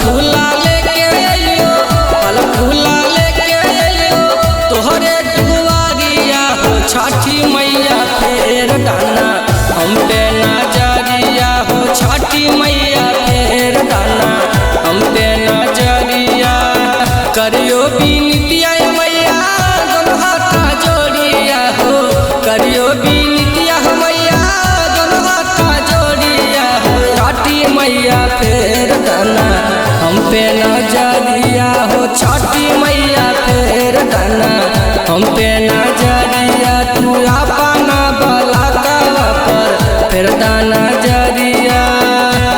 फूला लेके अइयो, फल फूला लेके अइयो तोहरे दुआरिया हो छठी मैया फेर दाना हम पे नजरिया हो छठी मैया फेर दाना हम पे नजरिया करियो बिनतिया मैया दोनों हाथ जोड़िया हो करियो बिनतिया मैया दोनों हाथ जोड़िया हो छठी मैया फेर दाना हम पे नजरिया हो छठी मैया फेर दाना हम पे नजरिया तू अपना बला पर फेर दाना जरिया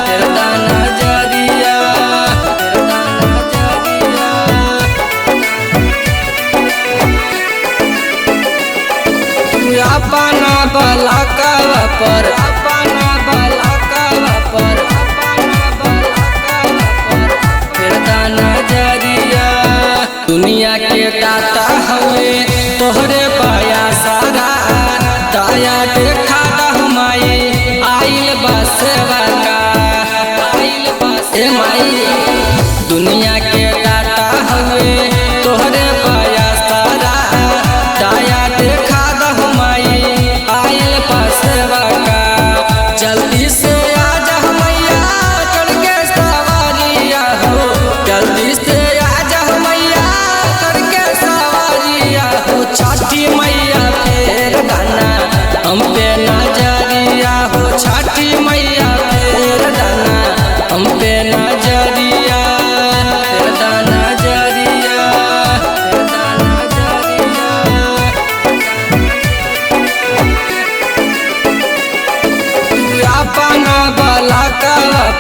फेर दाना जरिया फेर दाना जरिया तू अपना बला पर अपना बला पर फेर दाना जरिया दुनिया के दाता हवे तोहरे पाया सारा दया देखा माई आइल बसवा का आइल बस माई दुनिया के दाता हवे तोहरे पाया सारा दया देखा माई आइल बसवा का जल्दी से आजा मैया चढ़ के सवारिया हो जल्दी से आजा मैया चढ़ के सवारिया हो छठी मैया फेर दाना हम पे नजरिया हो छठी मैया फेर दाना हम पे नजरिया फेर दाना जरिया फेर दाना जरिया तू अपना बला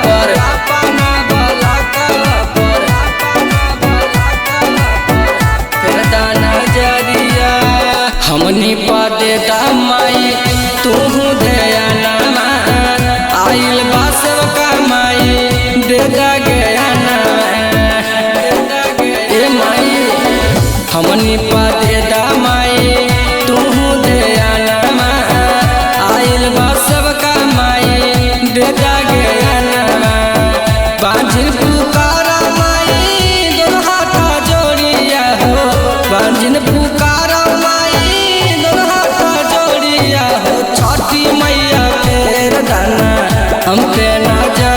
पर अपना बला पर फेर दाना जरिया हमनी पदे दामाई तू ध्याना आइल बासव का माई दे दा गया ना ए माई हमनी पदे दामाई तू ध्याना आइल बासव का माई दे दा गया ना बांझिल पुकारा माई दोनों हाथ जोड़िया हो बांझिल पुकारा माई दोनों हाथ जोड़िया हो छठी मैया फेर दाना हम पे नजर